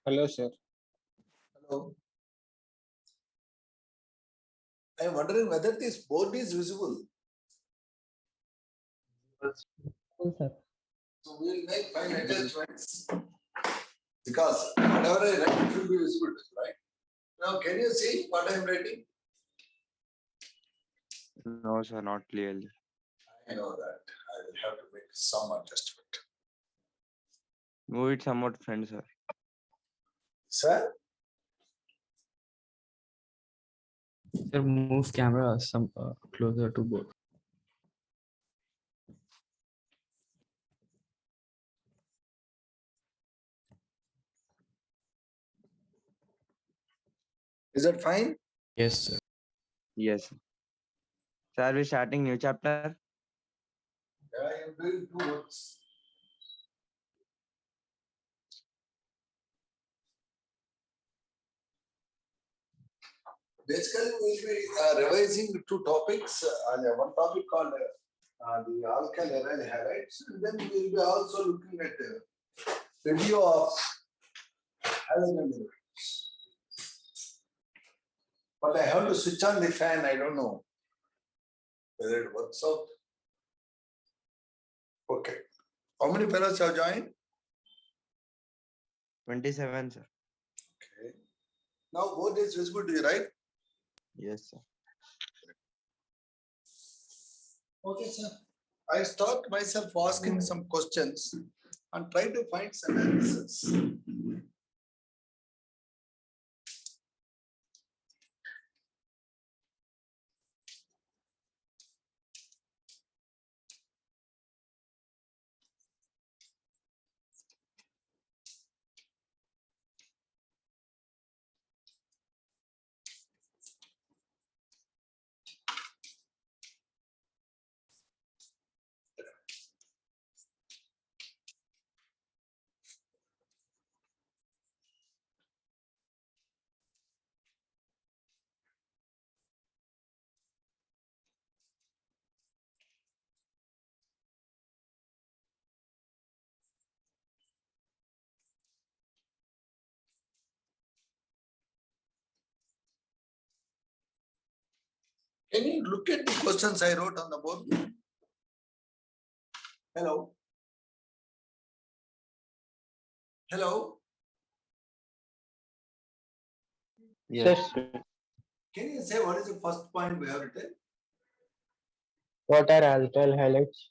Hello, sir. Hello. I am wondering whether this board is visible. Yes, sir. So we will make 5 attachments because whatever I write it will be visible, right? Now, can you see what I am writing? No, sir, not clearly. I know that. I will have to make some adjustment. Move it somewhat front, sir. Sir? Sir, move camera some closer to board. Is that fine? Yes, sir. Yes. Sir, we starting new chapter. Yeah, I am doing 2 works. Basically, we will be revising 2 topics. One topic called the alkyl aryl halides, and then we will be also looking at review of halogen derivatives. But I have to switch on the fan. I don't know whether it works out. Okay. How many fellows have joined? 27, sir. Okay. Now board is visible to you, right? Yes, sir. Okay, sir. I start myself asking some questions and try to find some answers. Can you look at the questions I wrote on the board? Hello? Hello? Yes. Can you say what is the first point we have written? What are alkyl halides?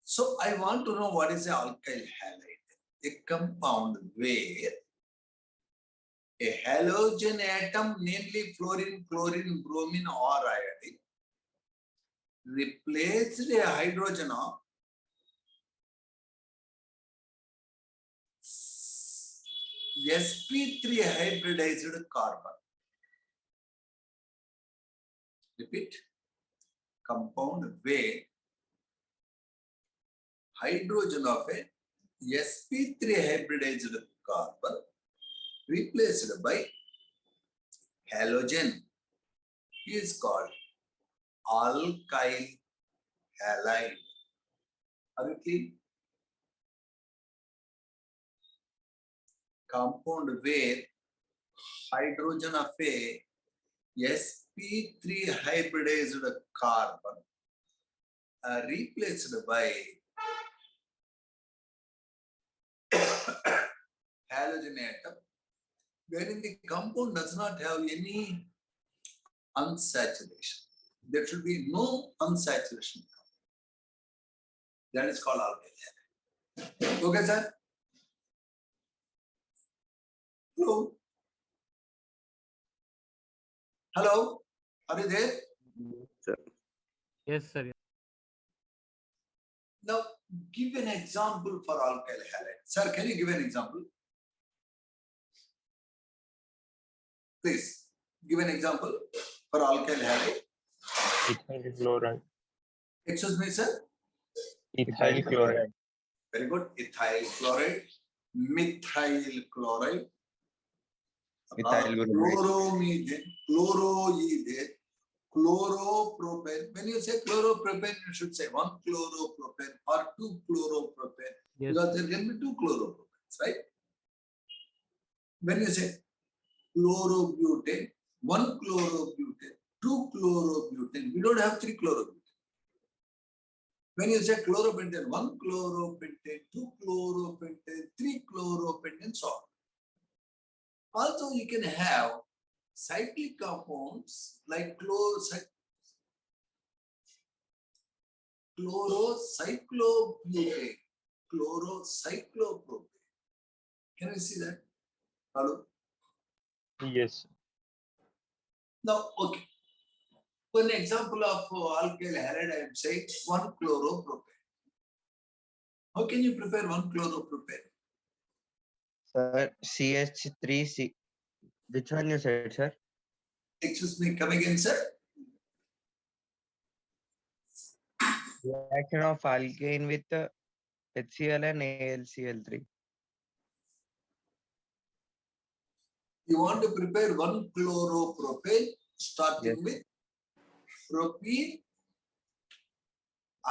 So I want to know what is the alkyl halide, a compound where a halogen atom, namely fluorine, chlorine, bromine or iodine, replaced a hydrogen of sp3 hybridized carbon. Repeat. Compound where hydrogen of a sp3 hybridized carbon replaced by halogen is called alkyl halide. Are you clear? Compound where hydrogen of a sp3 hybridized carbon replaced by halogen atom, wherein the compound does not have any unsaturation. There should be no unsaturation. That is called alkyl halide. Okay, sir? Hello? Hello? Are you there? Sir. Yes, sir. Now, give an example for alkyl halide. Sir, can you give an example? Please, give an example for alkyl halide. Ethyl chloride. Excuse me, sir? Ethyl chloride. Very good. Ethyl chloride, methyl chloride, Ethyl chloromethane, chloroethane, chloropropane. When you say chloropropane, you should say 1 chloropropane or 2 chloropropane, Yes. because there can be 2 chloropropanes, right? When you say chlorobutane, 1 chlorobutane, 2 chlorobutane, we don't have 3 chlorobutane. When you say chloropentane, 1 chloropentane, 2 chloropentane, 3 chloropentane, so on. Also, you can have cyclic compounds like chlorocyclobutane, chlorocyclopropane. Can you see that? Hello? Yes. Now, okay. One example of alkyl halide, I am saying 1 chloropropane. How can you prepare 1 chloropropane? Sir, CH3C. Which one you said, sir? Excuse me, come again, sir. Reaction of alkane with HCl and AlCl3. You want to prepare 1 chloropropane starting Yes. with propene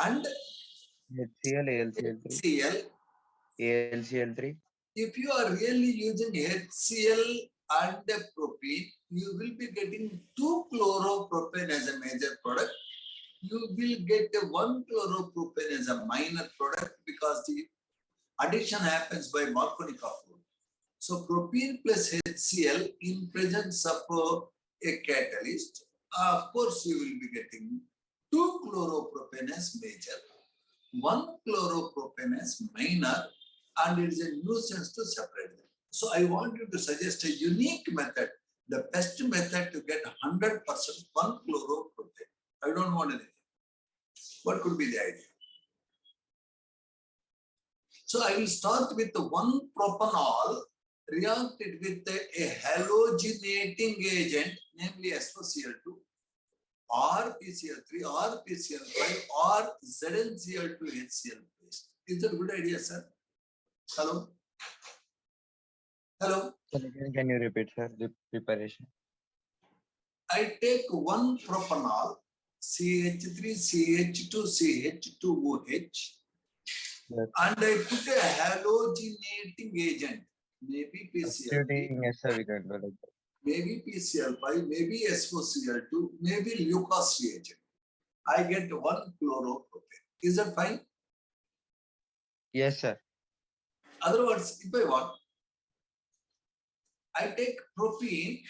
and HCl, AlCl3. HCl. AlCl3. If you are really using HCl and propene, you will be getting 2 chloropropane as a major product. You will get 1 chloropropane as a minor product because the addition happens by Markovnikov rule. So propene plus HCl in presence of a catalyst, of course you will be getting 2 chloropropane as major, 1 chloropropane as minor, and it is a nuisance to separate them. So I want you to suggest a unique method, the best method to get 100% 1 chloropropane. I don't want anything. What could be the idea? So I will start with the 1 propanol reacted with a halogenating agent, namely SOCl2, or PCl3, or PCl5, or ZnCl2HCl paste. Is that a good idea, sir? Hello? Hello? Can you repeat, sir, the preparation? I take 1 propanol, CH3, CH2, CH2OH, Yes. and I put a halogenating agent, maybe PCl3, Substituting, yes, sir, we can do like that. maybe PCl5, maybe SOCl2, maybe Lucas reagent. I get 1 chloropropane. Is that fine? Yes, sir. Otherwise, if I want, I take propene,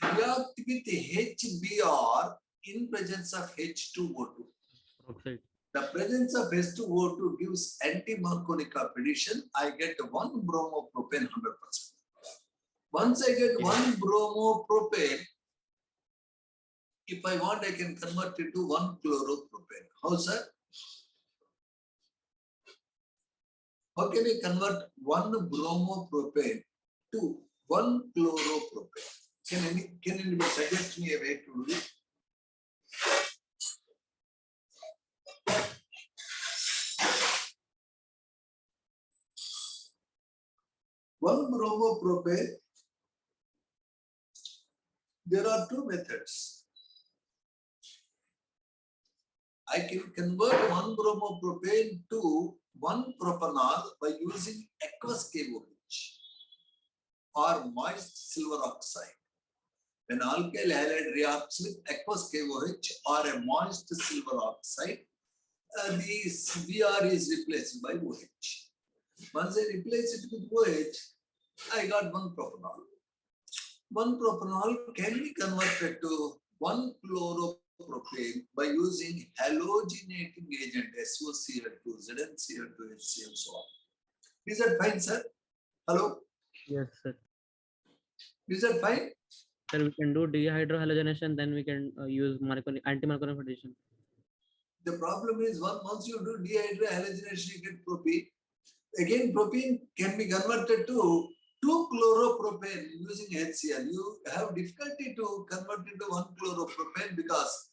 react with HBr in presence of H2O2. Oxide. The presence of H2O2 gives anti-Markovnikov addition. I get 1 bromopropane 100%. Once I get 1 bromopropane, if I want, I can convert it to 1 chloropropane. How, sir? How can I convert 1 bromopropane to 1 chloropropane? Can anybody suggest me a way to do it? One bromopropane, there are 2 methods. I can convert 1 bromopropane to 1 propanol by using aqueous KOH or moist silver oxide. When alkyl halide reacts with aqueous KOH or a moist silver oxide, the Br is replaced by OH. Once I replace it with OH, I got 1 propanol. 1 propanol can be converted to 1 chloropropane by using halogenating agent SOCl2, ZnCl2, HCl, so on. Is that fine, sir? Hello? Yes, sir. Is that fine? Sir, we can do dehydrohalogenation, then we can use anti-Markovnikov addition. The problem is once you do dehydrohalogenation, you get propene. Again, propene can be converted to 2 chloropropane using HCl. You have difficulty to convert into 1 chloropropane because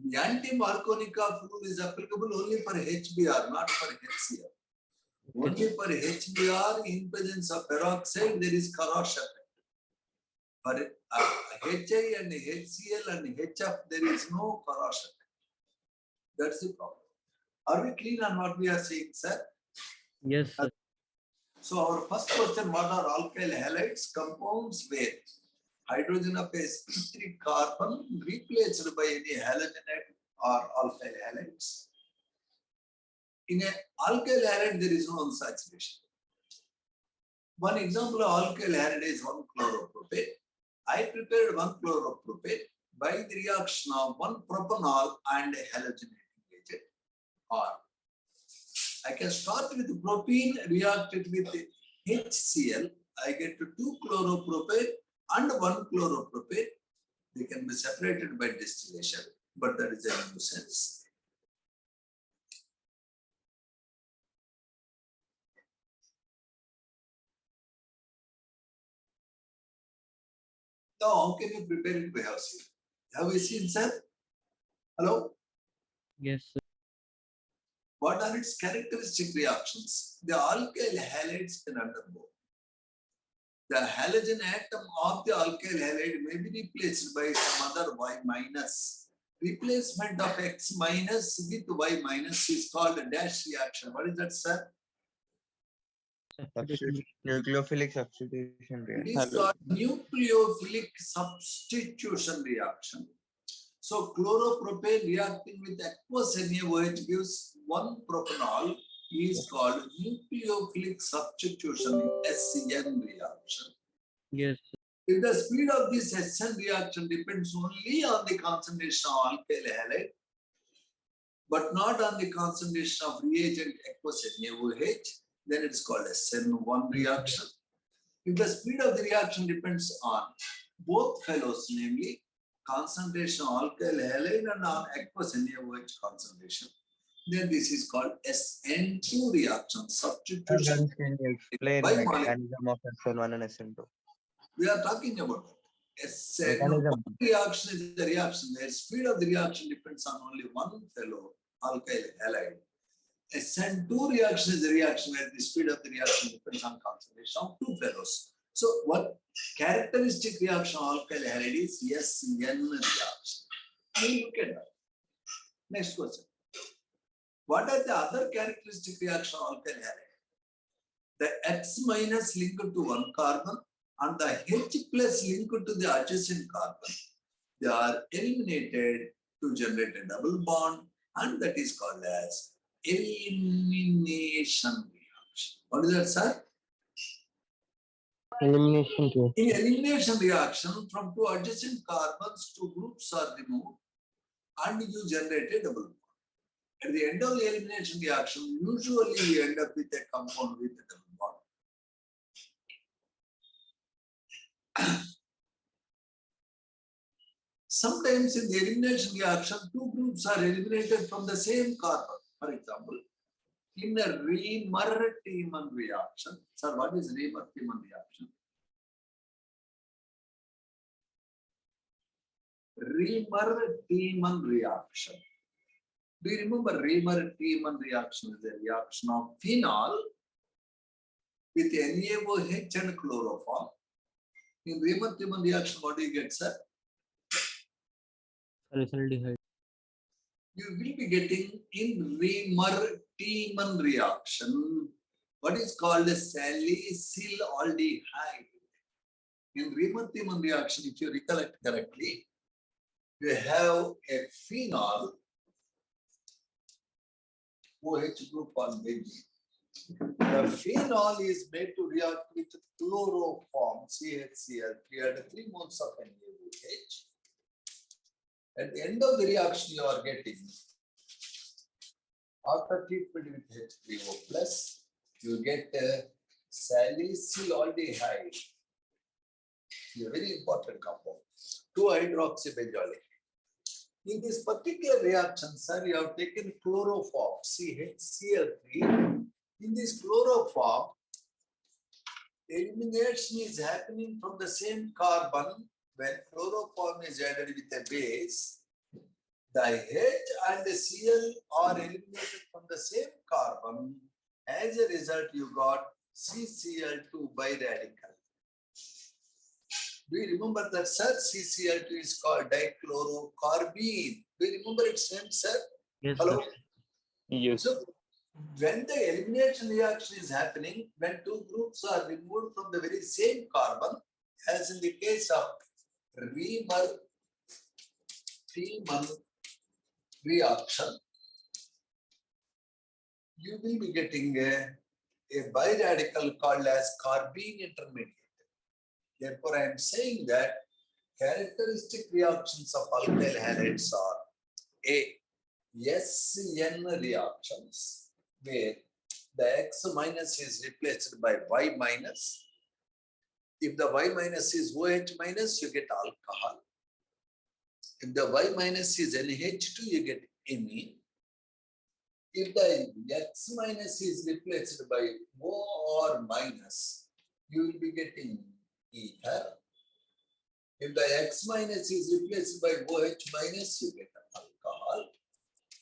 the anti-Markovnikov rule is applicable only for HBr, not for HCl. Only for HBr in presence of peroxide, there is Karash effect. For HI and HCl and HF, there is no Karash effect. That's the problem. Are we clear on what we are saying, sir? Yes, sir. So our first question, what are alkyl halides? Compounds where hydrogen of a sp3 carbon replaced by any halogenate or alkyl halides. In an alkyl halide, there is no unsaturation. One example of alkyl halide is 1-chloropropane. I prepared 1-chloropropane by the reaction of 1-propanol and a halogenating agent. Or I can start with propene, react it with HCl. I get to 2-chloropropane and 1-chloropropane. They can be separated by distillation, but that is a nuisance. Now, how can you prepare it? We have seen. Have we seen, sir? Hello? Yes, sir. What are its characteristic reactions? The alkyl halides can undergo. The halogen atom of the alkyl halide may be replaced by some other Y minus. Replacement of X minus with Y minus is called a dash reaction. What is that, sir? Nucleophilic substitution It reaction. is called nucleophilic substitution reaction. So chloropropane reacting with aqueous NaOH gives 1-propanol is called nucleophilic substitution, SN reaction. Yes, sir. If the speed of this SN reaction depends only on the concentration of alkyl halide, but not on the concentration of reagent aqueous NaOH, then it's called SN1 reaction. If the speed of the reaction depends on both fellows, namely concentration of alkyl halide and on aqueous NaOH concentration, then this is called SN2 reaction, substitution. Can you explain by mechanism of SN1 and SN2? We are talking about that. SN1 Mechanism. reaction is the reaction. The speed of the reaction depends on only one fellow alkyl halide. SN2 reaction is the reaction where the speed of the reaction depends on concentration of two fellows. So what characteristic reaction of alkyl halide is SN reaction. We look at that. Next question. What are the other characteristic reaction of alkyl halide? The X minus linked to one carbon and the H plus linked to the adjacent carbon. They are eliminated to generate a double bond, and that is called as elimination reaction. What is that, sir? Elimination too. In elimination reaction, from two adjacent carbons, two groups are removed and you generate a double bond. At the end of the elimination reaction, usually we end up with a compound with a double bond. Sometimes in the elimination reaction, two groups are eliminated from the same carbon. For example, in a Riemann-Tiemann reaction, sir, what is Riemann-Tiemann reaction? Riemann-Tiemann reaction. Do you remember Riemann-Tiemann reaction is a reaction of phenol with NaOH and chloroform. In Riemann-Tiemann reaction, what do you get, sir? Salicylaldehyde. You will be getting in Riemann-Tiemann reaction what is called a salicylaldehyde. In Riemann-Tiemann reaction, if you recollect correctly, you have a phenol OH group on baby. The phenol is made to react with chloroform CHCl3 and 3 moles of NaOH. At the end of the reaction, you are getting, after treatment with H3O plus, you get salicylaldehyde. A very important compound, 2-hydroxybenzoic. In this particular reaction, sir, you have taken chloroform, CHCl3. In this chloroform, elimination is happening from the same carbon. When chloroform is added with a base, the H and the Cl are eliminated from the same carbon. As a result, you got CCl2 biradical. Do you remember that, sir? CCl2 is called dichlorocarbene. Do you remember its name, sir? Yes, Hello? sir. Yes. So, when the elimination reaction is happening, when two groups are removed from the very same carbon, as in the case of Reamer-Tiemann reaction, you will be getting a biradical called as carbene intermediate. Therefore, I am saying that characteristic reactions of alkyl halides are A, SN reactions, where the X minus is replaced by Y minus. If the Y minus is OH minus, you get alcohol. If the Y minus is NH2, you get amine. If the X minus is replaced by OR minus, you will be getting ether. If the X minus is replaced by OH minus, you get alcohol.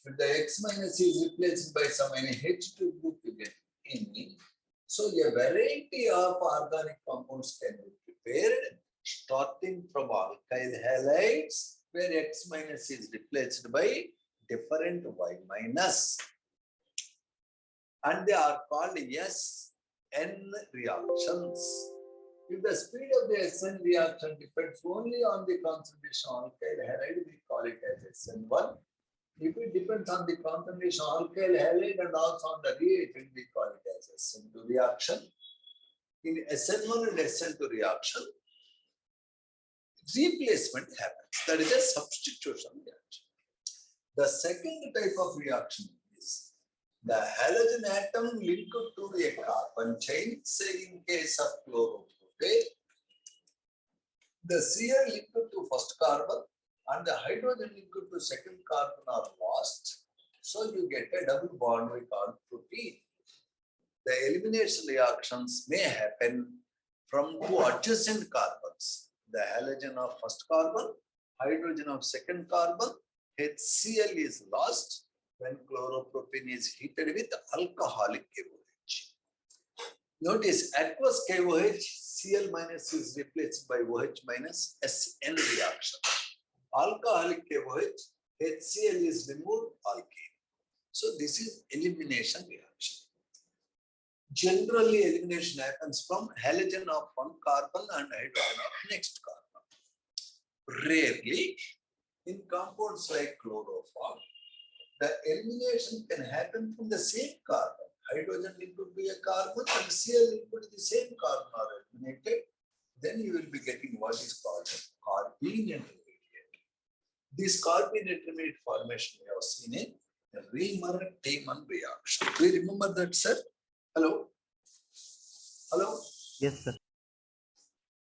If the X minus is replaced by some NH2 group, you get amine. So a variety of organic compounds can be prepared, starting from alkyl halides, where X minus is replaced by different Y minus. And they are called SN reactions. If the speed of the SN reaction depends only on the concentration of alkyl halide, we call it as SN1. If it depends on the concentration of alkyl halide and also on the reagent, we call it as SN2 reaction. In SN1 and SN2 reaction, replacement happens. That is a substitution reaction. The second type of reaction is the halogen atom linked to a carbon chain, say in case of chloropropane. The Cl linked to first carbon and the hydrogen linked to second carbon are lost. So you get a double bond we call propene. The elimination reactions may happen from two adjacent carbons. The halogen of first carbon, hydrogen of second carbon, HCl is lost when chloropropane is heated with alcoholic KOH. Notice aqueous KOH, Cl minus is replaced by OH minus, SN reaction. Alcoholic KOH, HCl is removed, alkane. So this is elimination reaction. Generally, elimination happens from halogen of one carbon and hydrogen of next carbon. Rarely, in compounds like chloroform, the elimination can happen from the same carbon. Hydrogen linked to a carbon and Cl linked to the same carbon are eliminated. Then you will be getting what is called carbene intermediate. This carbene intermediate formation we have seen in the Reamer-Tiemann reaction. Do you remember that, sir? Hello? Hello? Yes, sir.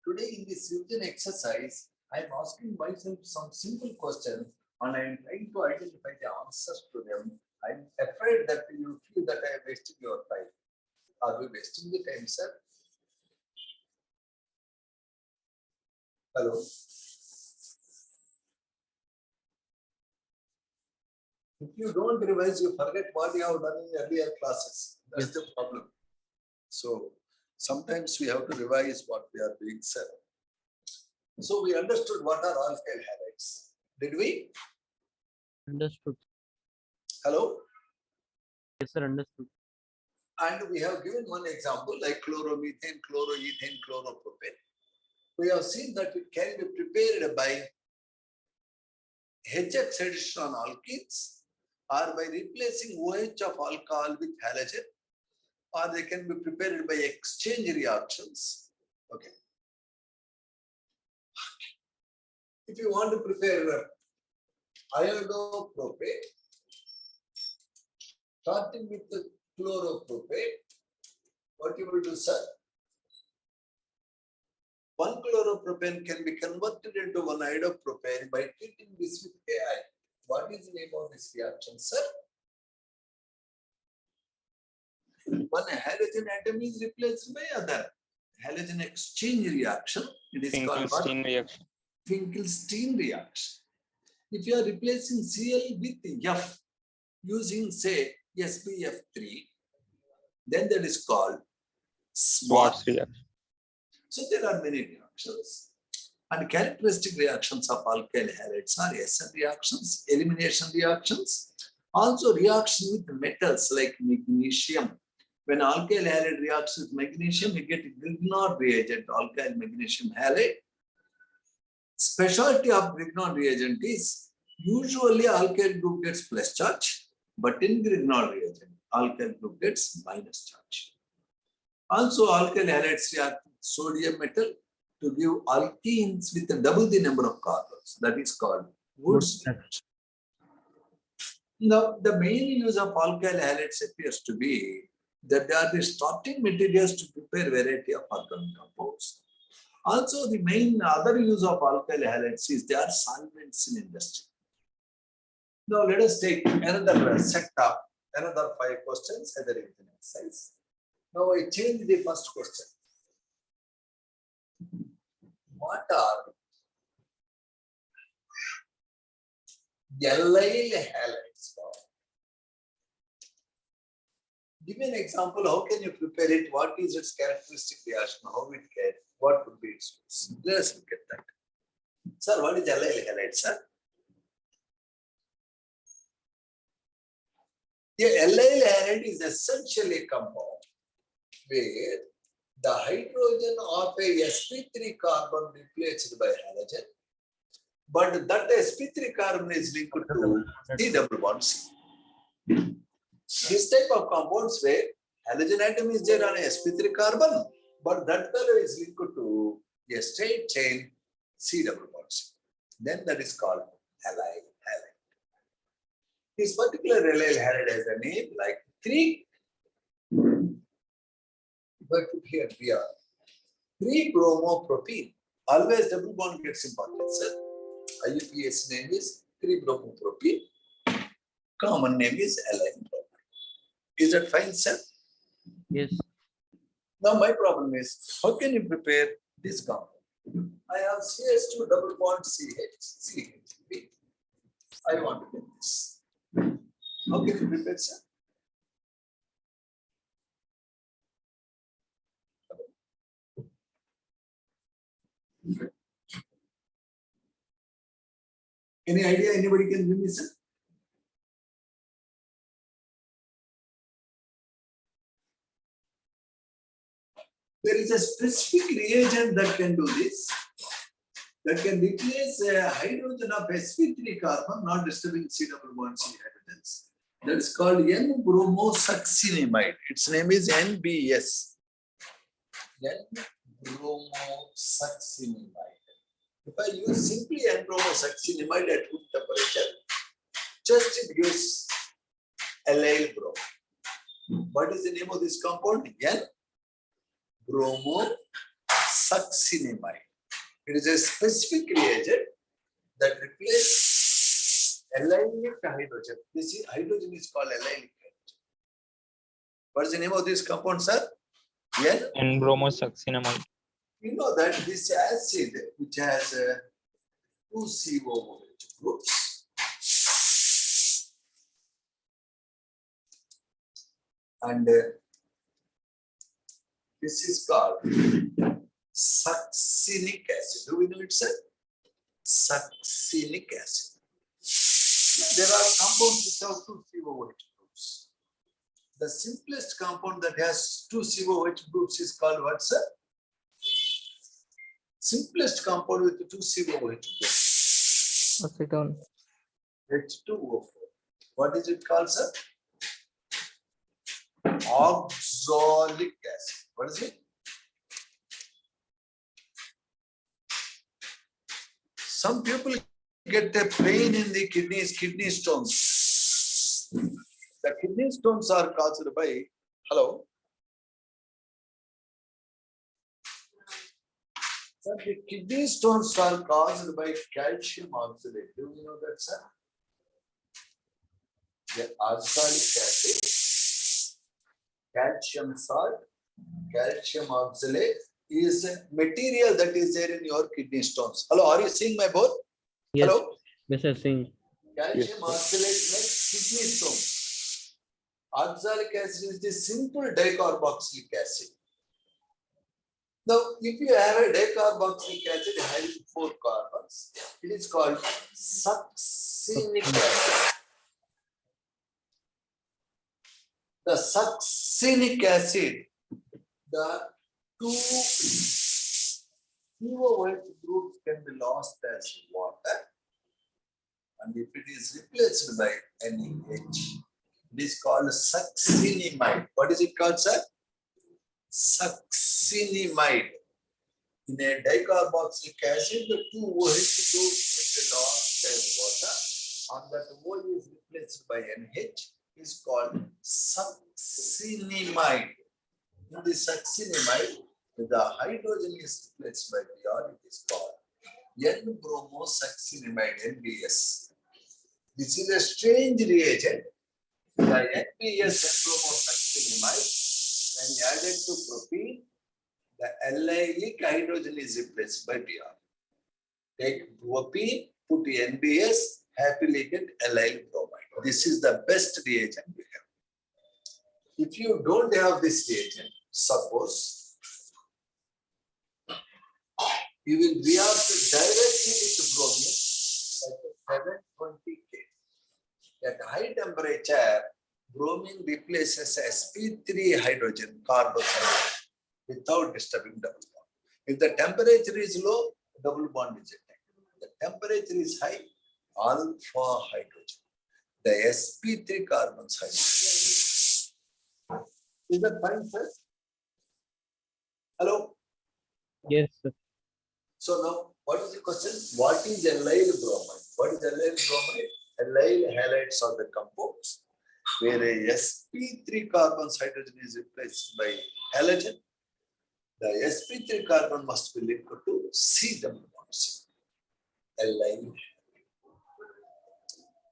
Today in this revision exercise, I am asking myself some simple questions and I am trying to identify the answers to them. I am afraid that you feel that I am wasting your time. Are we wasting the time, sir? Hello? If you don't revise, you forget what you have done in earlier classes. That's the problem. So sometimes we have to revise what we are doing, sir. So we understood what are alkyl halides. Did we? Understood. Hello? Yes, sir, understood. And we have given one example like chloromethane, chloroethane, chloropropane. We have seen that it can be prepared by HX addition on alkenes or by replacing OH of alcohol with halogen, or they can be prepared by exchange reactions. Okay. If you want to prepare iodo-propane, starting with the chloropropane, what you will do, sir? One chloropropane can be converted into one iodo-propane by treating this with AI. What is the name of this reaction, sir? One halogen atom is replaced by other halogen exchange reaction. It is called what? Finkelstein reaction. Finkelstein reaction. If you are replacing Cl with F using, say, SbF3, then that is called Schwarz reaction. So there are many reactions. And characteristic reactions of alkyl halides are SN reactions, elimination reactions, Also reaction with metals like magnesium. When alkyl halide reacts with magnesium, we get Grignard reagent, alkyl magnesium halide. Specialty of Grignard reagent is usually alkyl group gets plus charge, but in Grignard reagent, alkyl group gets minus charge. Also, alkyl halides react with sodium metal to give alkenes with double the number of carbons. That is called Wurtz reaction. Now, the main use of alkyl halides appears to be that they are the starting materials to prepare variety of organic compounds. Also, the main other use of alkyl halides is they are solvents in industry. Now, let us take another set of another 5 questions either in the exercise. Now, I change the first question. What are allyl halides? Give me an example. How can you prepare it? What is its characteristic reaction? How it can? What would be its use? Let us look at that. Sir, what is allyl halide, sir? The allyl halide is essentially a compound where the hydrogen of a sp3 carbon replaced by halogen, but that sp3 carbon is linked to C double bond C. This type of compounds where halogen atom is there on a sp3 carbon, but that fellow is linked to a straight chain C double bond C. Then that is called allyl halide. This particular allyl halide has a name like 3. But here we are 3-bromopropene. Always double bond gets important, sir. IUPAC name is 3-bromopropene. Common name is allyl bromide. Is that fine, sir? Yes. Now my problem is, how can you prepare this compound? I have CH2 double bond CH. I want to get this. How can you prepare, sir? Any idea anybody can give me, sir? There is a specific reagent that can do this, that can replace a hydrogen of sp3 carbon, not disturbing C double bond C hydrogens. That is called N-bromosuccinimide. Its name is NBS. N-bromosuccinimide. If I use simply N-bromosuccinimide at room temperature, just it gives allyl bromide. What is the name of this compound? N-bromosuccinimide. It is a specific reagent that replaces allylic hydrogen. This hydrogen is called allylic hydrogen. What is the name of this compound, sir? N-bromosuccinimide. You know that this acid, which has 2 COOH groups, and this is called succinic acid. Do we know it, sir? Succinic acid. There are compounds which have 2 COOH groups. The simplest compound that has 2 COOH groups is called what, sir? Simplest compound with 2 COOH groups. Acetone. H2O4. What is it called, sir? Oxalic acid. What is it? Some people get a pain in the kidneys, kidney stones. The kidney stones are caused by, hello? Sir, the kidney stones are caused by calcium oxalate. Do you know that, sir? The oxalic acid, calcium salt, calcium oxalate is a material that is there in your kidney stones. Hello, are you seeing my board? Yes. Hello? Yes, I'm seeing. Calcium oxalate makes kidney stone. Oxalic acid is the simple dicarboxylic acid. Now, if you have a dicarboxylic acid having 4 carbons, it is called succinic acid. the succinic acid, the two COOH groups can be lost as water. And if it is replaced by NaH, it is called succinimide. What is it called, sir? Succinimide. In a dicarboxylic acid, the two OH groups will be lost as water. And that O is replaced by NH is called succinimide. In the succinimide, the hydrogen is replaced by Br, it is called N-bromosuccinimide, NBS. This is a strange reagent. The NBS N-bromosuccinimide, when added to propene, the allylic hydrogen is replaced by Br. Take propene, put the NBS, happily get allyl bromide. This is the best reagent we have. If you don't have this reagent, suppose you will react directly with bromine at 720 K. At high temperature, bromine replaces sp3 hydrogen, carbon without disturbing double bond. If the temperature is low, double bond is attacked. The temperature is high, alpha hydrogen. The sp3 carbons hydrogen. Is that fine, sir? Hello? Yes, sir. So now, what is the question? What is allyl bromide? What is allyl bromide? Allyl halides are the compounds where a sp3 carbons hydrogen is replaced by halogen. The sp3 carbon must be linked to C double bonds. Allyl.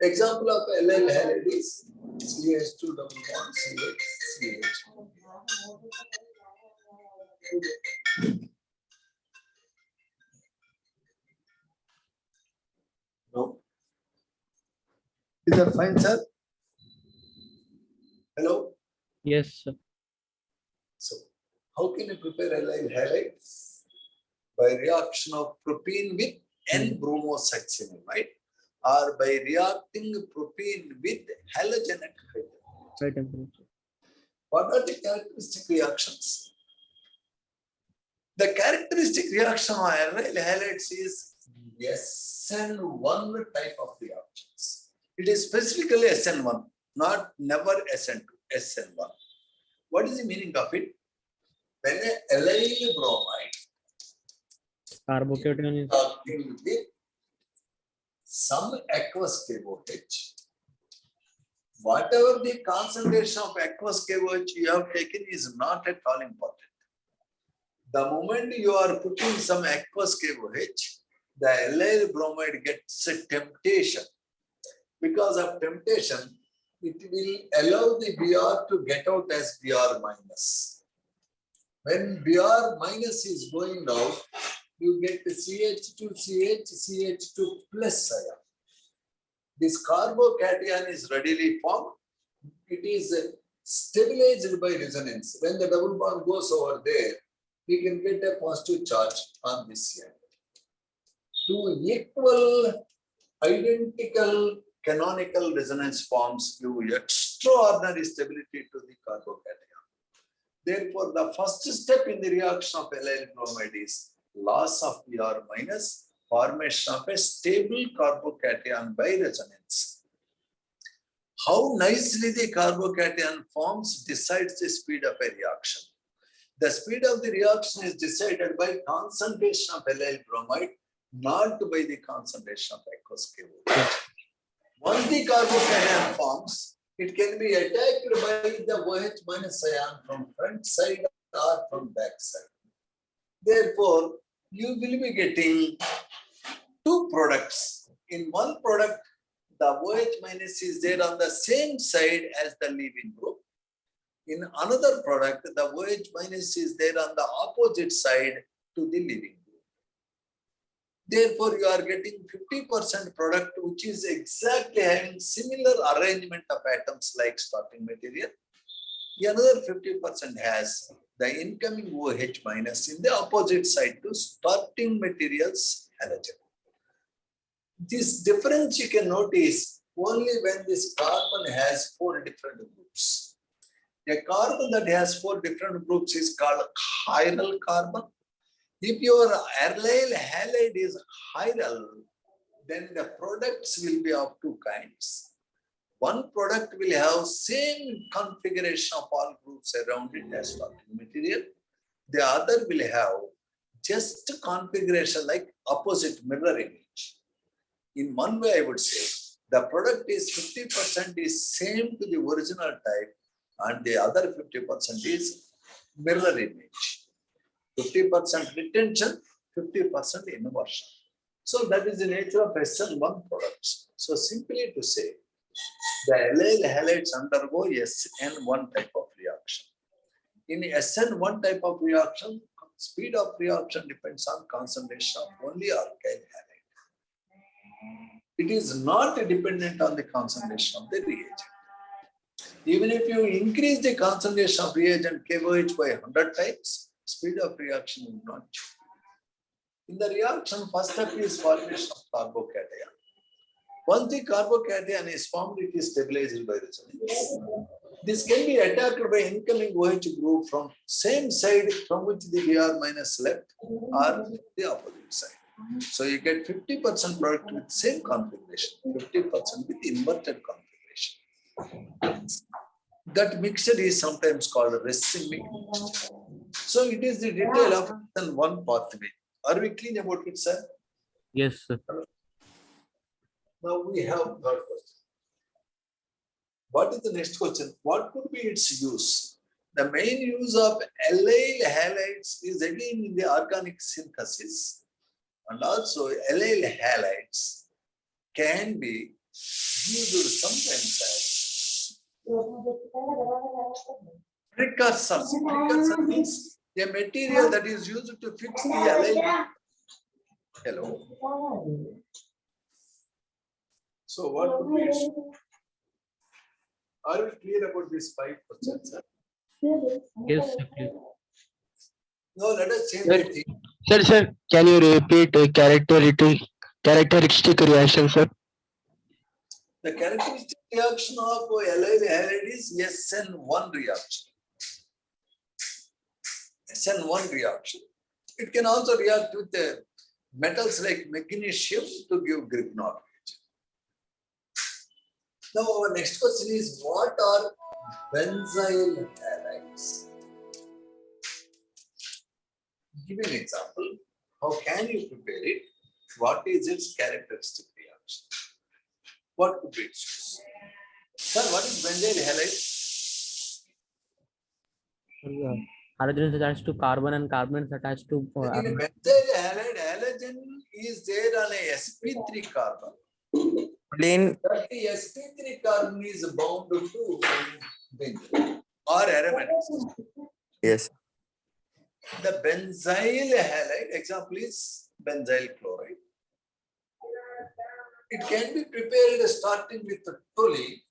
Example of allyl halide is CH2 double bond CH. No. Is that fine, sir? Hello? Yes, sir. So, how can you prepare allyl halide? By reaction of propene with N-bromosuccinimide or by reacting propene with halogen at high temperature. High temperature. What are the characteristic reactions? The characteristic reaction of allyl halides is SN1 type of reactions. It is specifically SN1, not never SN2, SN1. What is the meaning of it? When a allyl bromide Carbocation is reacting with some aqueous KOH, whatever the concentration of aqueous KOH you have taken is not at all important. The moment you are putting some aqueous KOH, the allyl bromide gets a temptation. Because of temptation, it will allow the Br to get out as Br minus. When Br minus is going out, you get the CH2CH, CH2 plus ion. This carbocation is readily formed. It is stabilized by resonance. When the double bond goes over there, we can get a positive charge on this end. Two equal, identical canonical resonance forms give extraordinary stability to the carbocation. Therefore, the first step in the reaction of allyl bromide is loss of Br minus, formation of a stable carbocation by resonance. How nicely the carbocation forms decides the speed of a reaction. The speed of the reaction is decided by concentration of allyl bromide, not by the concentration of aqueous KOH. Once the carbocation forms, it can be attacked by the OH minus ion from front side or from back side. Therefore, you will be getting two products. In one product, the OH minus is there on the same side as the leaving group. In another product, the OH minus is there on the opposite side to the leaving group. Therefore, you are getting 50% product which is exactly having similar arrangement of atoms like starting material. The another 50% has the incoming OH minus in the opposite side to starting materials halogen. This difference you can notice only when this carbon has 4 different groups. A carbon that has 4 different groups is called chiral carbon. If your allyl halide is chiral, then the products will be of 2 kinds. One product will have same configuration of all groups around it as starting material. The other will have just configuration like opposite mirror image. In one way, I would say the product is 50% is same to the original type, and the other 50% is mirror image. 50% retention, 50% inversion. So that is the nature of SN1 products. So simply to say, the allyl halides undergo SN1 type of reaction. In SN1 type of reaction, speed of reaction depends on concentration of only alkyl halide. It is not dependent on the concentration of the reagent. Even if you increase the concentration of reagent KOH by 100 times, speed of reaction will not change. In the reaction, first step is formation of carbocation. Once the carbocation is formed, it is stabilized by resonance. This can be attacked by incoming OH group from same side from which the Br minus left or the opposite side. So you get 50% product with same configuration, 50% with inverted configuration. That mixture is sometimes called a racemic mixture. So it is the detail of one pathway. Are we clear about it, sir? Yes, sir. Now we have third question. What is the next question? What could be its use? The main use of allyl halides is again in the organic synthesis, and also allyl halides can be used sometimes as precursors. Precursor means a material that is used to fix the allyl. Hello. So what could be its? Are we clear about these 5 questions, sir? Yes, sir, please. No, let us change Sir. the thing. Sir, can you repeat characteristic reaction, sir? The characteristic reaction of allyl halide is SN1 reaction. SN1 reaction. It can also react with the metals like magnesium to give Grignard. Now our next question is, what are benzyl halides? Give an example. How can you prepare it? What is its characteristic reaction? What could be its use? Sir, what is benzyl halide? Halogens attached to carbon and carbon is attached to In benzyl halide, halogen is there on a sp3 carbon. Plain. That the sp3 carbon is bound to benzene or aromatics. Yes. The benzyl halide example is benzyl chloride. It can be prepared starting with the toluene.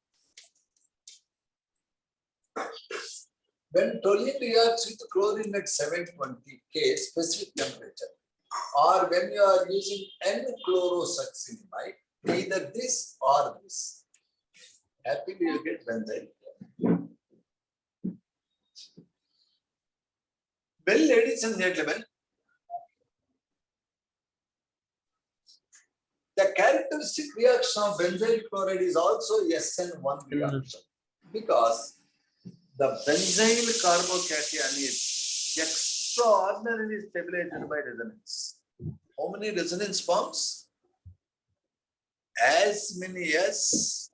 When toluene reacts with chlorine at 720 K specific temperature, or when you are using N-chlorosuccinimide, either this or this, happily you get benzyl. Well, ladies and gentlemen, the characteristic reaction of benzyl chloride is also SN1 reaction, because the benzyl carbocation is extraordinarily stabilized by resonance. How many resonance forms? As many as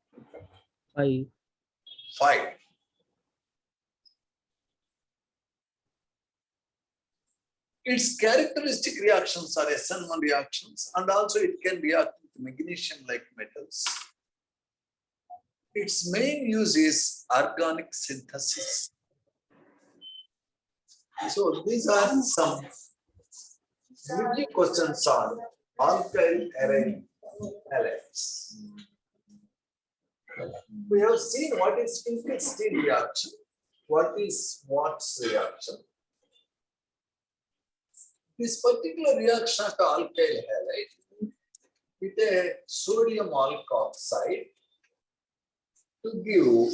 5. 5. Its characteristic reactions are SN1 reactions, and also it can react with magnesium-like metals. Its main use is organic synthesis. So these are some review questions on alkyl aryl halides. We have seen what is Finkelstein reaction, what is Schwarz reaction. This particular reaction of alkyl halide with a sodium alkoxide to give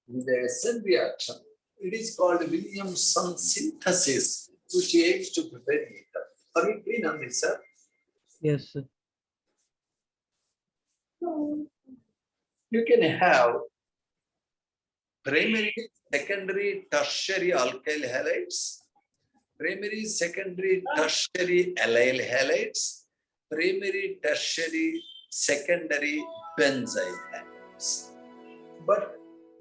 with the SN reaction. It is called Williamson synthesis, which aims to prepare ether. Are you clear on this, sir? Yes, sir. You can have primary, secondary, tertiary alkyl halides, primary, secondary, tertiary allyl halides, primary, tertiary, secondary benzyl halides. But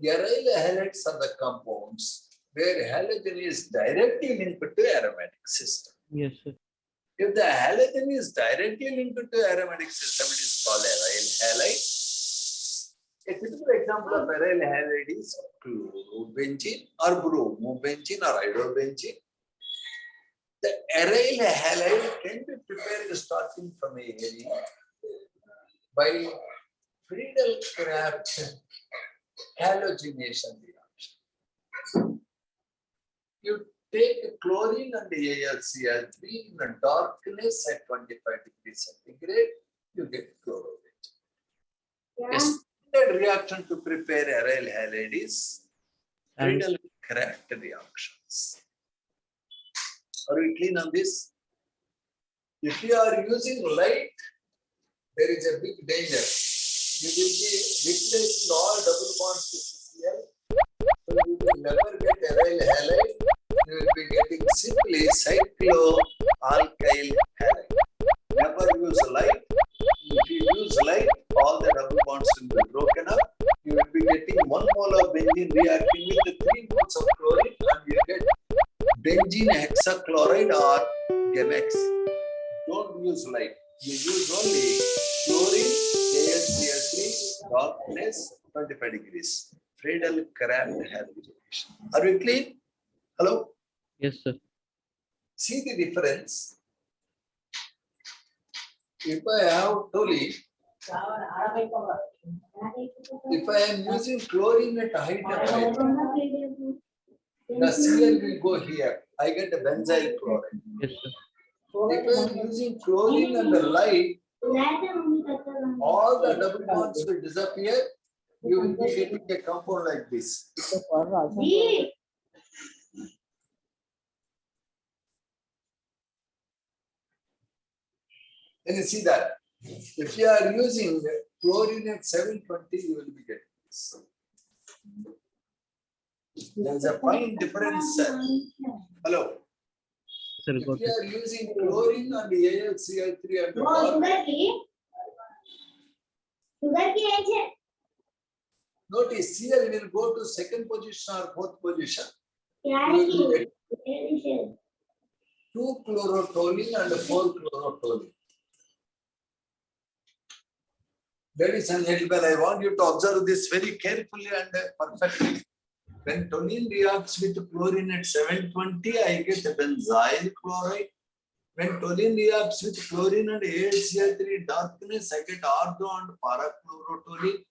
aryl halides are the compounds where halogen is directly linked to aromatic system. Yes, sir. If the halogen is directly linked to aromatic system, it is called aryl halide. A typical example of aryl halide is chlorobenzene or bromobenzene or iodobenzene. The aryl halide can be prepared starting from a area by Friedel-Crafts halogenation reaction. You take chlorine and AlCl3 in the darkness at 25 degrees centigrade, you get chlorobenzene. A standard reaction to prepare aryl halide is Friedel-Crafts reactions. Are we clean on this? If you are using light, there is a big danger. You will be replacing all double bonds to CCl. So you will never get aryl halide. You will be getting simply cycloalkyl halide. Never use light. If you use light, all the double bonds will be broken up. You will be getting 1 mole of benzene reacting with the 3 moles of chlorine, and you get benzene hexachloride or gamexine. Don't use light. You use only chlorine, AlCl3, darkness, 25 degrees. Friedel-Crafts halogenation. Are we clear? Hello? Yes, sir. See the difference. If I have toluene, if I am using chlorine at high temperature, the Cl will go here. I get a benzyl chloride. Yes, sir. If I am using chlorine and the light, all the double bonds will disappear. You will be getting a compound like this. Can you see that? If you are using chlorine at 720, you will be getting this. There is a fine difference. Hello. Sir, If got you it. are using chlorine and the AlCl3 and the dark, notice Cl will go to second position or fourth position. You will get 2 chlorotoluene and 4 chlorotoluene. Ladies and gentlemen, I want you to observe this very carefully and perfectly. When toluene reacts with chlorine at 720, I get a benzyl chloride. When toluene reacts with chlorine and AlCl3 darkness, I get ortho and parachlorotoluene.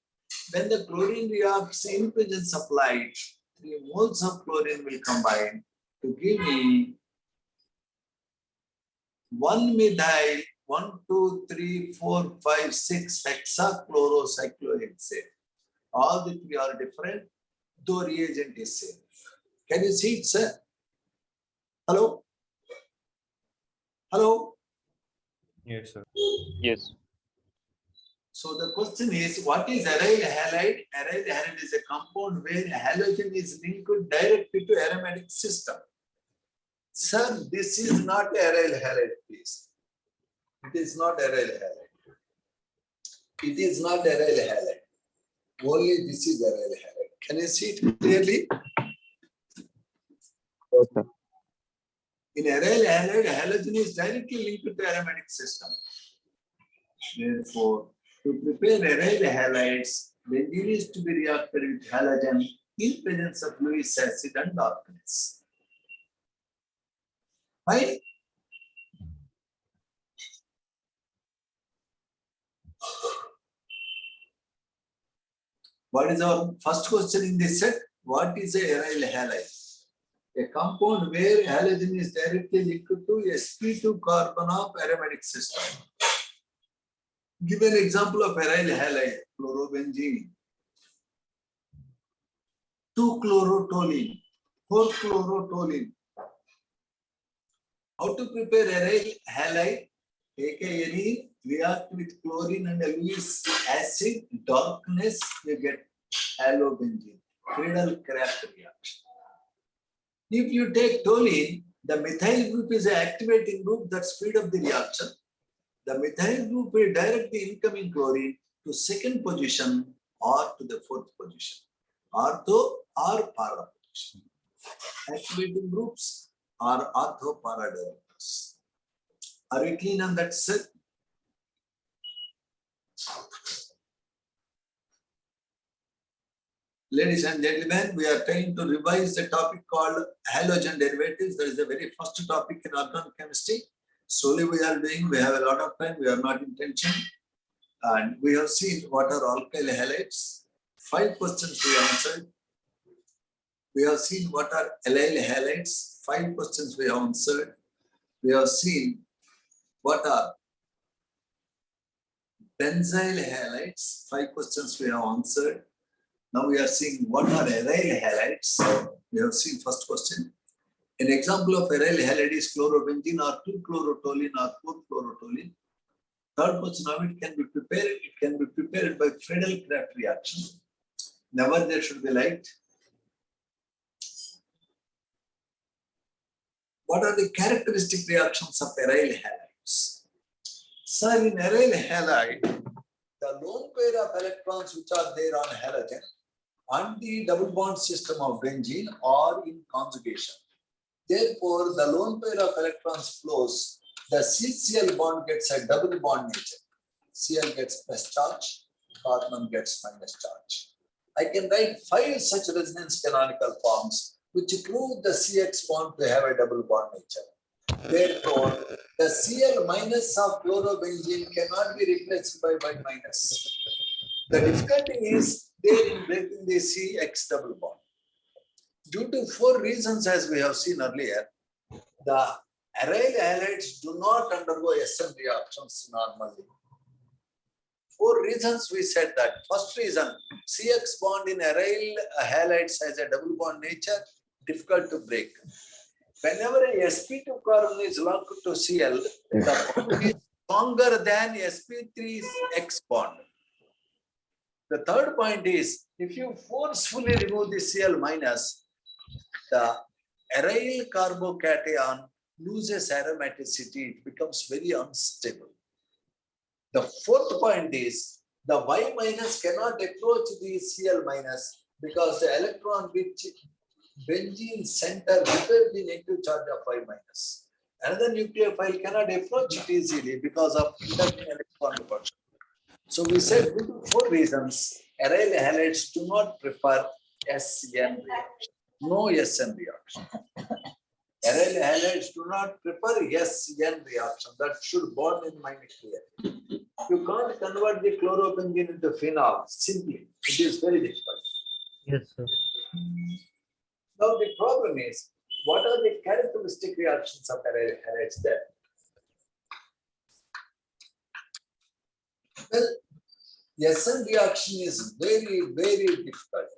When the chlorine reacts in presence of light, 3 moles of chlorine will combine to give me 1 methyl 1, 2, 3, 4, 5, 6 hexachlorocyclohexane. All the 3 are different, though reagent is same. Can you see it, sir? Hello? Hello? Yes, sir. Yes. So the question is, what is aryl halide? Aryl halide is a compound where halogen is linked directly to aromatic system. Sir, this is not aryl halide, please. It is not aryl halide. It is not aryl halide. Only this is aryl halide. Can you see it clearly? Yes, sir. In aryl halide, halogen is directly linked to the aromatic system. Therefore, to prepare aryl halides, benzene is to be reacted with halogen in presence of Lewis acid and darkness. Fine? What is our first question in this set? What is a aryl halide? A compound where halogen is directly linked to sp2 carbon of aromatic system. Give an example of aryl halide, chlorobenzene. 2-chlorotoluene, 4-chlorotoluene. How to prepare aryl halide? Take a arene, react with chlorine and Lewis acid, darkness, you get halobenzene. Friedel-Crafts reaction. If you take toluene, the methyl group is an activating group that speed up the reaction. The methyl group will direct the incoming chlorine to second position or to the fourth position, ortho or para position. Activating groups are ortho para derivatives. Are we clean on that, sir? Ladies and gentlemen, we are trying to revise the topic called halogen derivatives. That is the very first topic in organic chemistry. Slowly we are doing, we have a lot of time, we are not in tension. And we have seen what are alkyl halides. 5 questions we answered. We have seen what are allyl halides. 5 questions we have answered. We have seen what are benzyl halides. 5 questions we have answered. Now we are seeing what are aryl halides. We have seen first question. An example of aryl halide is chlorobenzene or 2-chlorotoluene or 4-chlorotoluene. Third question, how it can be prepared? It can be prepared by Friedel-Crafts reaction. Never there should be light. What are the characteristic reactions of aryl halides? Sir, in aryl halide, the lone pair of electrons which are there on halogen and the double bond system of benzene are in conjugation. Therefore, the lone pair of electrons flows, the CCl bond gets a double bond nature. Cl gets plus charge, carbon gets minus charge. I can write 5 such resonance canonical forms which prove the CX bond to have a double bond nature. Therefore, the Cl minus of chlorobenzene cannot be replaced by Y minus. The difficulty is there in breaking the CX double bond. Due to 4 reasons, as we have seen earlier, the aryl halides do not undergo SN reactions normally. 4 reasons we said that. First reason, CX bond in aryl halides has a double bond nature, difficult to break. Whenever a sp2 carbon is locked to Cl, the bond is stronger than sp3's X bond. The third point is, if you forcefully remove the Cl minus, the aryl carbocation loses aromaticity, it becomes very unstable. The fourth point is, the Y minus cannot approach the Cl minus because the electron which benzene center repels the negative charge of Y minus. Another nucleophile cannot approach it easily because of inducting electron repulsion. So we said due to 4 reasons, aryl halides do not prefer SN reaction. No SN reaction. Aryl halides do not prefer SN reaction. That should burn in mind clear. You can't convert the chlorobenzene into phenol simply. It is very difficult. Yes, sir. Now the problem is, what are the characteristic reactions of aryl halides there? Well, SN reaction is very, very difficult.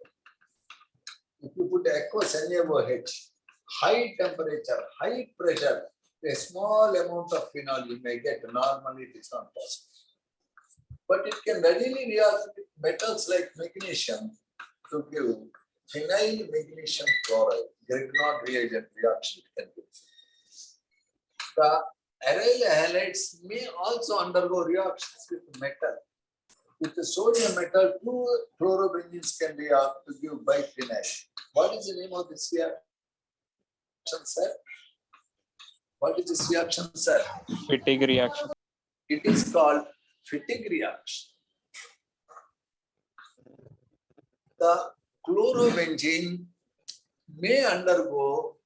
If you put aqueous NaOH, high temperature, high pressure, a small amount of phenol you may get. Normally it is not possible. But it can readily react with metals like magnesium to give phenyl magnesium chloride. Grignard reagent reaction it can give. The aryl halides may also undergo reactions with metal. With the sodium metal, 2 chlorobenzenes can react to give biphenyl. What is the name of this reaction, sir? What is this reaction, sir? Fatigue reaction. It is called fatigue reaction. The chlorobenzene may undergo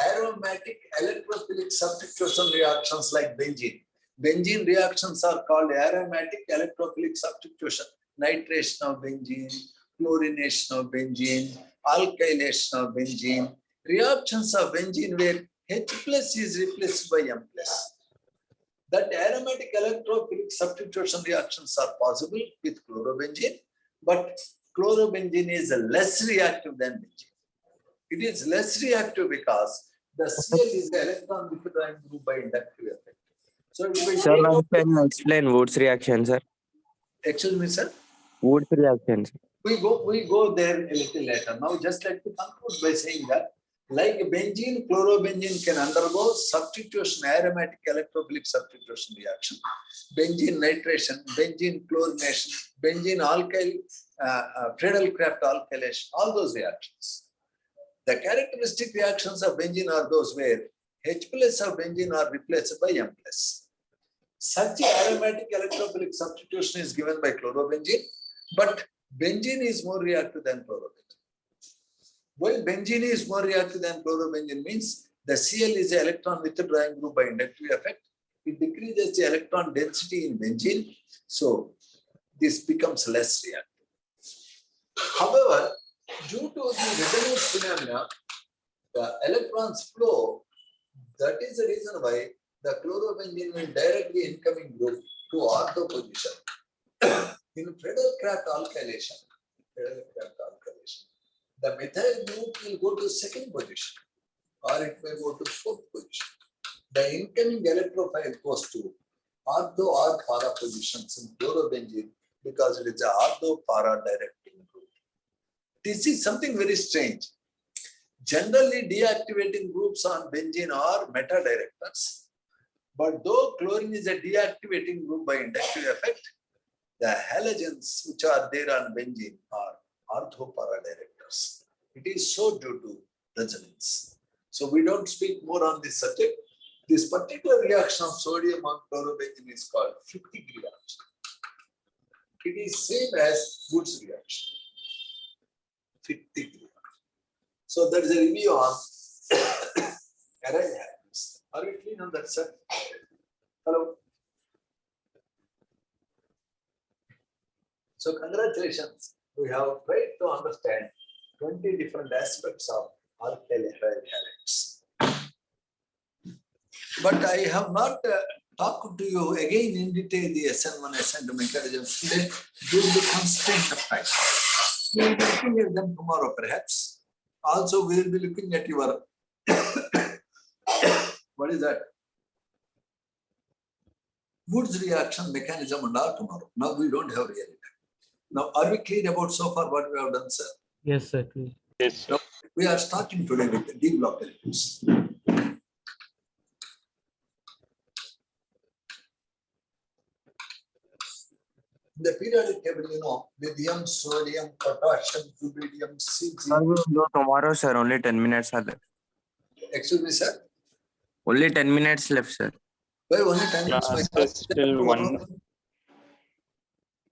aromatic electrophilic substitution reactions like benzene. Benzene reactions are called aromatic electrophilic substitution. Nitration of benzene, chlorination of benzene, alkylation of benzene. Reactions of benzene where H plus is replaced by M plus. That aromatic electrophilic substitution reactions are possible with chlorobenzene, but chlorobenzene is less reactive than benzene. It is less reactive because the Cl is the electron withdrawing group by inductive effect. So it will Sir, take now up- can you explain Wood's reaction, sir? excuse me, sir. Wood's reaction, sir. We go there a little later. Now, just like to conclude by saying that, like benzene, chlorobenzene can undergo substitution, aromatic electrophilic substitution reaction, benzene nitration, benzene chlorination, benzene alkyl, Friedel-Crafts alkylation, all those reactions. The characteristic reactions of benzene are those where H plus of benzene are replaced by M plus. Such aromatic electrophilic substitution is given by chlorobenzene, but benzene is more reactive than chlorobenzene. Why benzene is more reactive than chlorobenzene means the Cl is an electron withdrawing group by inductive effect. It decreases the electron density in benzene, so this becomes less reactive. However, due to the resonance phenomena, the electrons flow. That is the reason why the chlorobenzene will directly incoming group to ortho position. In Friedel-Crafts alkylation, the methyl group will go to second position or it may go to fourth position. The incoming electrophile goes to ortho or para positions in chlorobenzene because it is a ortho para directing group. This is something very strange. Generally, deactivating groups on benzene are meta-directors, but though chlorine is a deactivating group by inductive effect, the halogens which are there on benzene are orthopara directors. It is so due to resonance. So we don't speak more on this subject. This particular reaction of sodium on chlorobenzene is called Fichte reaction. It is same as Wood's reaction. Fichte reaction. So that is a review on array halogens. Are we clear on that, sir? Hello. So congratulations, we have tried to understand 20 different aspects of alkyl halides. But I have not talked to you again in detail the SN1, SN2 mechanisms today due to the constraint of time. We will be looking at them tomorrow perhaps. Also, we will be looking at your, what is that? Wood's reaction mechanism and all tomorrow. Now we don't have really time. Now, are we clear about so far what we have done, sir? Yes, sir. Please. Yes. Now, we are starting today with the D block elements. The periodic table, you know, lithium, sodium, potassium, rubidium, Sir, cesium. we will do tomorrow, sir. Only 10 minutes are left. Excuse me, sir. Only 10 minutes left, sir. Why only 10 minutes? Class Why is till 1.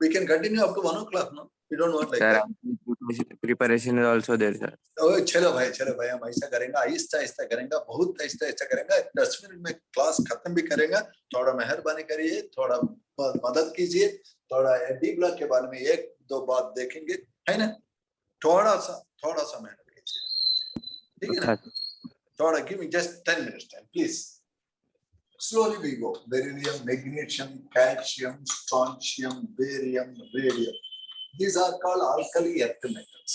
We can continue up to 1 o'clock, no? We don't want like Sir, that. preparation is also there, sir. Oh, चलो भाई हम ऐसा करेंगे आहिस्ता आहिस्ता करेंगे बहुत आहिस्ता आहिस्ता करेंगे 10 minute में class खत्म भी करेंगे थोड़ा मेहरबानी करिए थोड़ा मदद कीजिए थोड़ा डी ब्लॉक के बारे में एक दो बात देखेंगे है ना थोड़ा सा मेहनत कीजिए ठीक है ना थोड़ा give me just 10 minutes time please slowly we go beryllium magnesium calcium strontium barium radium these are called alkali earth metals.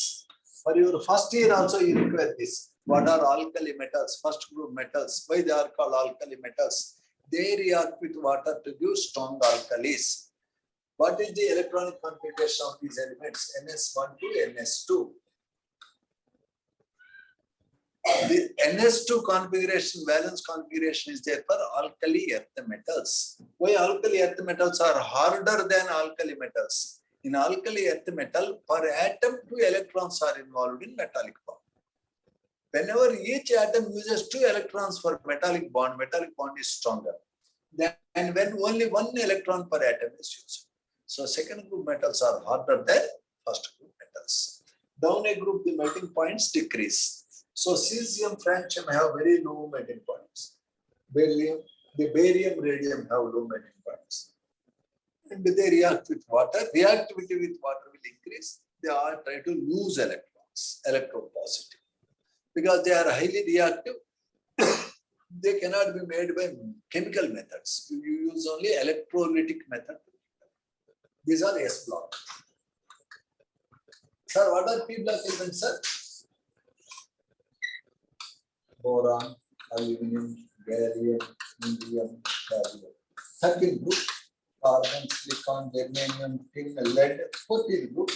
For your first year also you require this. What are alkali metals? First group metals. Why they are called alkali metals? They react with water to give strong alkalis. What is the electronic configuration of these elements? NS1 to NS2. The NS2 configuration, valence configuration is there for alkali earth metals. Why alkali earth metals are harder than alkali metals? In alkali earth metal, per atom 2 electrons are involved in metallic bond. Whenever each atom uses 2 electrons for metallic bond is stronger than when only 1 electron per atom is used. So second group metals are harder than first group metals. Down a group, the melting points decrease. So cesium, francium have very low melting points. Beryllium, the barium, radium have low melting points. And they react with water. Reactivity with water will increase. They all try to lose electrons, electropositive. Because they are highly reactive, they cannot be made by chemical methods. You use only electrolytic method. These are S block. Sir, what are P block elements, sir? Boron, aluminum, gallium, indium, cadmium. 13th group, carbon, silicon, germanium, tin, lead. 14th group,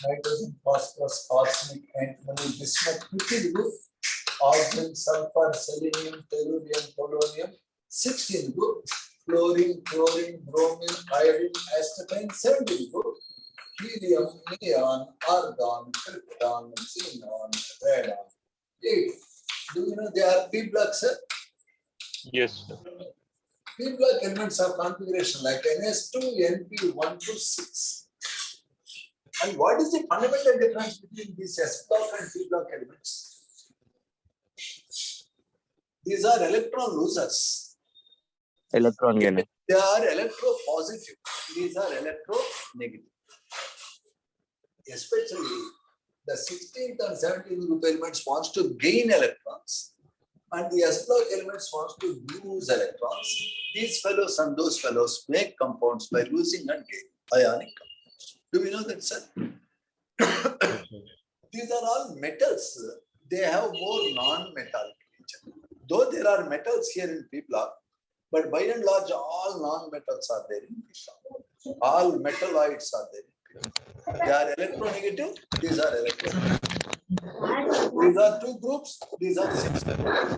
nitrogen, phosphorus, arsenic, antimony, bismuth. 15th group, argon, sulfur, selenium, tellurium, polonium. 16th group, fluorine, chlorine, bromine, iodine, astatine. 17th group, helium, neon, argon, krypton, xenon, radon. 8. Do you know they are P blocks, sir? Yes, sir. P block elements of configuration like NS2, NP1 to 6. And what is the fundamental difference between these S block and P block elements? These are electron losers. Electron gainer. They are electropositive. These are electronegative. Especially the 16th and 17th group elements wants to gain electrons, and the S block elements wants to lose electrons. These fellows and those fellows make compounds by losing and gaining ionic compounds. Do we know that, sir? These are all metals. They have more non-metallic nature. Though there are metals here in P block, but by and large, all non-metals are there in P block. All metalloids are there in P block. They are electronegative, these are electronegative. These are 2 groups, these are 6 groups.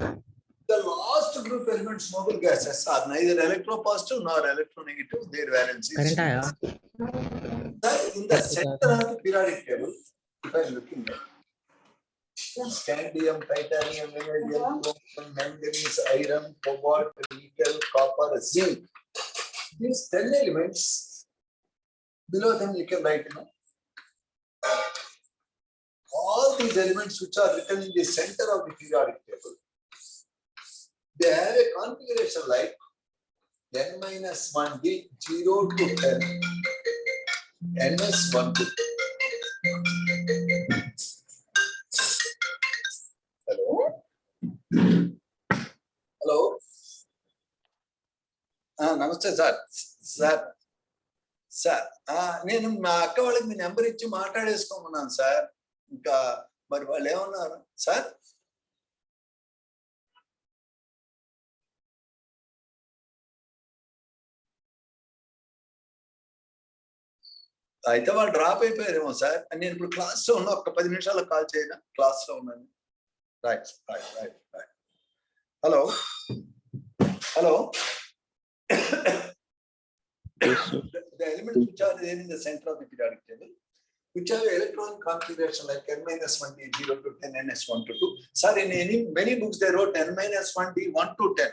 The last group elements, noble gases, are neither electropositive nor electronegative, their valency is zero. In the center of the periodic table, if I am looking at scandium, titanium, vanadium, chromium, manganese, iron, cobalt, nickel, copper, zinc. These 10 elements, below them you can write, all these elements which are written in the center of the periodic table, they have a configuration like n-1d 0 to 10, ns1 to 10. Hello? Hello? Namaste, sir. Sir, నేను మా అక్క వాళ్ళకి మీ number ఇచ్చి మాట్లాడేసుకోమన్నాను sir. ఇంకా మరి వాళ్ళు ఏమన్నారు sir? అయితే వాళ్ళు డ్రాప్ అయిపోయారేమో సార్. నేను ఇప్పుడు క్లాస్ లో ఉన్నా, ఒక 10 నిమిషాలు కాల్ చేయనా? క్లాస్ లో ఉన్నాను. Right. Hello. The elements which are there in the center of the periodic table, which have electron configuration like n-1d 0 to 10, ns1 to 2. Sir, in many books they wrote n-1d 1 to 10.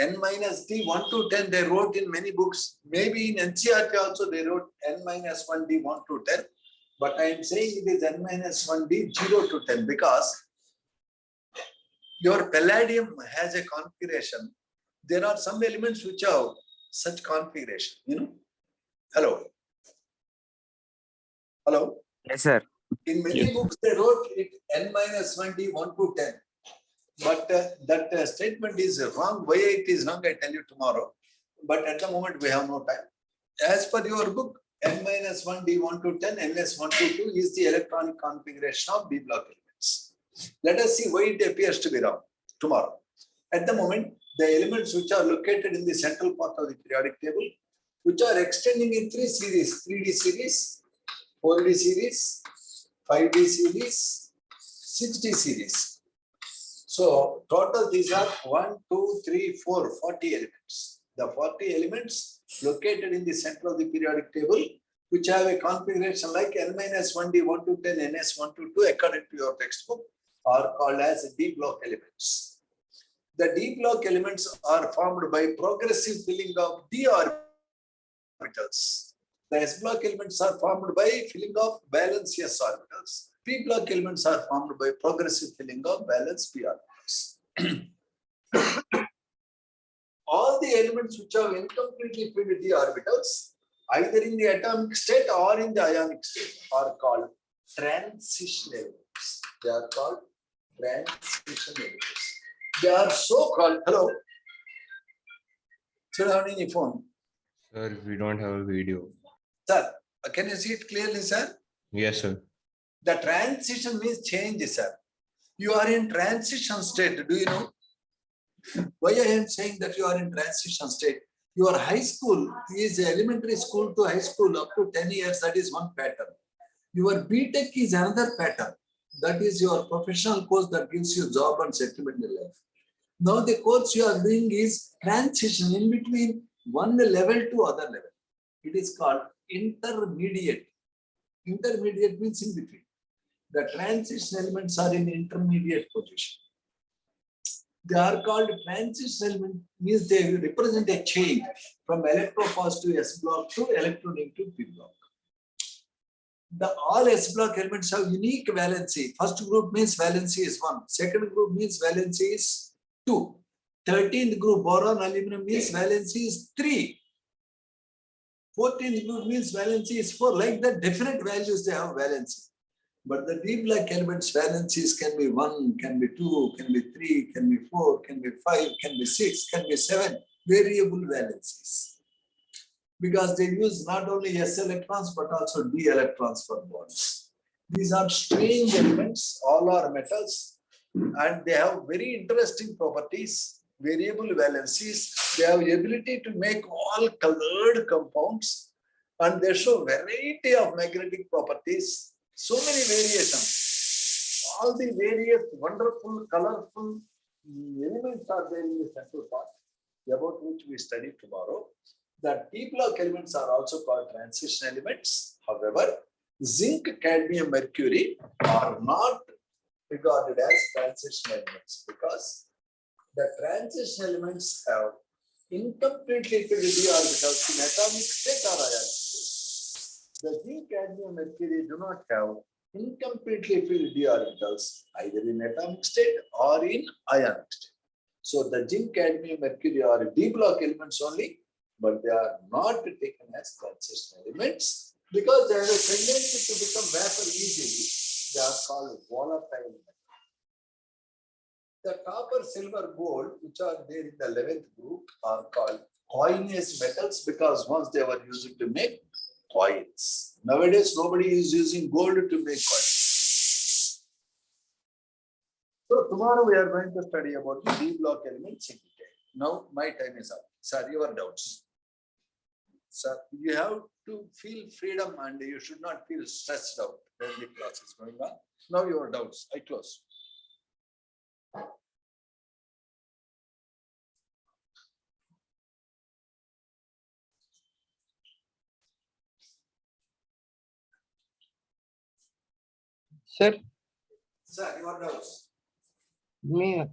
n-d 1 to 10 they wrote in many books. Maybe in NCERT also they wrote n-1d 1 to 10. But I am saying it is n-1d 0 to 10 because your palladium has a configuration. There are some elements which have such configuration, Hello. Yes, sir. In many books they wrote it n-1d 1 to 10. But that statement is wrong. Why it is wrong, I tell you tomorrow. But at the moment we have no time. As per your book, n-1d 1 to 10, ns1 to 2 is the electronic configuration of B block elements. Let us see why it appears to be wrong tomorrow. At the moment, the elements which are located in the central part of the periodic table, which are extending in 3 series, 3D series, 4D series, 5D series, 6D series. So total these are 1, 2, 3, 4, 40 elements. The 40 elements located in the center of the periodic table, which have a configuration like n-1d 1 to 10, ns1 to 2 according to your textbook, are called as D block elements. The D block elements are formed by progressive filling of d orbitals. The S block elements are formed by filling of valence s orbitals. P block elements are formed by progressive filling of valence p orbitals. All the elements which have incompletely filled d orbitals, either in the atomic state or in the ionic state, are called transition elements. They are called transition elements. They are so called. Hello. Sir, how many phone? Sir, we don't have a video. Sir, can you see it clearly, sir? Yes, sir. The transition means change, sir. You are in transition state. Do you know why I am saying that you are in transition state? Your high school is elementary school to high school up to 10 years. That is one pattern. Your BTech is another pattern. That is your professional course that gives you job and settlement in life. Now the course you are doing is transition in between one level to other level. It is called intermediate. Intermediate means in between. The transition elements are in intermediate position. They are called transition element, means they represent a change from electropositive S block to electronegative P block. The all S block elements have unique valency. First group means valency is 1. Second group means valency is 2. 13th group boron aluminum means valency is 3. 14th group means valency is 4. Like that, different values they have valency. But the D block elements valencies can be 1, can be 2, can be 3, can be 4, can be 5, can be 6, can be 7 variable valencies. Because they use not only S electrons but also D electrons for bonds. These are strange elements, all are metals, and they have very interesting properties, variable valencies. They have the ability to make all colored compounds, and they show variety of magnetic properties. So many variations. All the various wonderful, colorful elements are there in the central part, about which we study tomorrow. The P block elements are also called transition elements. However, zinc, cadmium, mercury are not regarded as transition elements because the transition elements have incompletely filled d orbitals in atomic state or ionic state. The zinc, cadmium, mercury do not have incompletely filled d orbitals either in atomic state or in ionic state. So the zinc, cadmium, mercury are D block elements only, but they are not taken as transition elements because they have a tendency to become vapor easily. They are called volatile metals. The copper, silver, gold, which are there in the 11th group, are called coinage metals because once they were used to make coins. Nowadays, nobody is using gold to make coins. So tomorrow we are going to study about the D block elements in detail. Now my time is up. Sir, your doubts. Sir, you have to feel freedom and you should not feel stressed out when the class is going on. Now your doubts. I close. Sir, Sir, your doubts.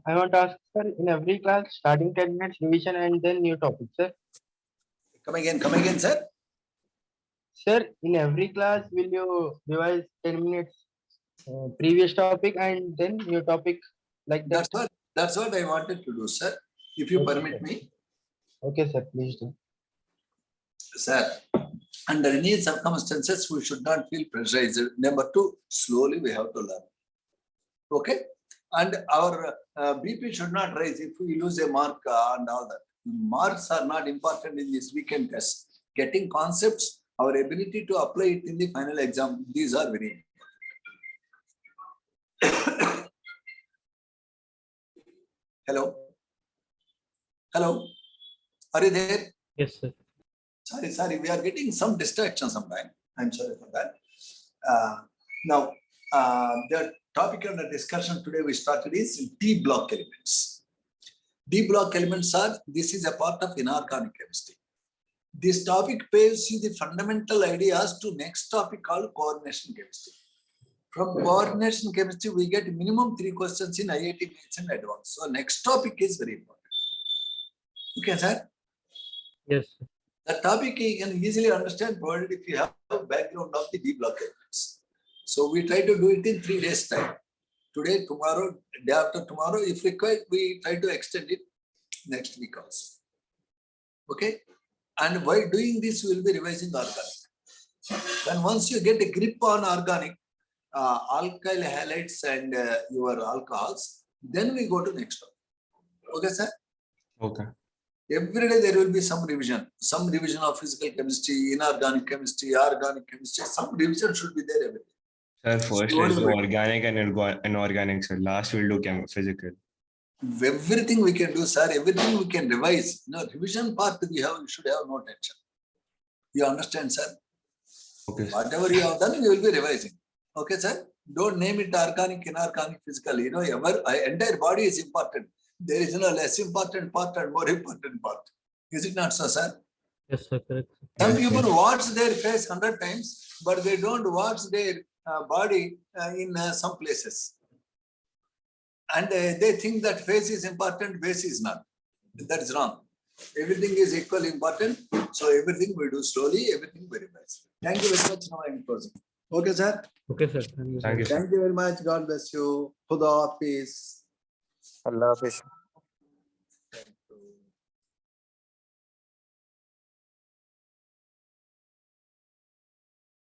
I want to ask, sir, in every class, starting 10 minutes revision and then new topic, sir. Come again, sir. Sir, in every class, will you revise 10 minutes previous topic and then new topic like that? That's what I wanted to do, sir. If you Okay, permit sir. me. Okay, sir, please do. Sir, under any circumstances, we should not feel pressurized. Number 2, slowly we have to learn. Okay? And our BP should not rise if we lose a mark and all that. Marks are not important in this weekend test. Getting concepts, our ability to apply it in the final exam, these are very important. Hello? Hello? Are you there? Yes, sir. Sorry, we are getting some distraction sometime. I'm sorry for that. Now, the topic under discussion today we started is D block elements. D block elements are, this is a part of inorganic chemistry. This topic paves you the fundamental ideas to next topic called coordination chemistry. From coordination chemistry, we get minimum 3 questions in IIT Mains and Advanced. So next topic is very important. Okay, sir? Yes, sir. The topic you can easily understand provided if you have a background of the D block elements. So we try to do it in 3 days time. Today, tomorrow, day after tomorrow. If required, we try to extend it next week also. Okay? And while doing this, we will be revising organic. Then once you get a grip on organic, alkyl halides and your alcohols, then we go to next topic. Okay, sir? Okay. Every day there will be some revision of physical chemistry, inorganic chemistry, organic chemistry. Some revision should be there every day. Sir, first Slowly let's do but- organic and inorganic, sir. Last we'll do physical. Everything we can do, sir. Everything we can revise. Revision part we should have no tension. You understand, sir? Okay, sir. Whatever you have done, you will be revising. Okay, sir? Don't name it organic, inorganic, physical. Entire body is important. There is no less important part and more important part. Is it not so, sir? Yes, sir, correct. Some Yes, people yes. watch their face 100 times, but they don't watch their body in some places. And they think that face is important, base is not. That is wrong. Everything is equally important. So everything we do slowly, everything very nice. Thank you very much. Now I am closing. Okay, sir. Okay, sir. Thank you, sir. Thank you, sir. Thank you very much. God bless you. Khuda Hafiz. Allah Hafiz.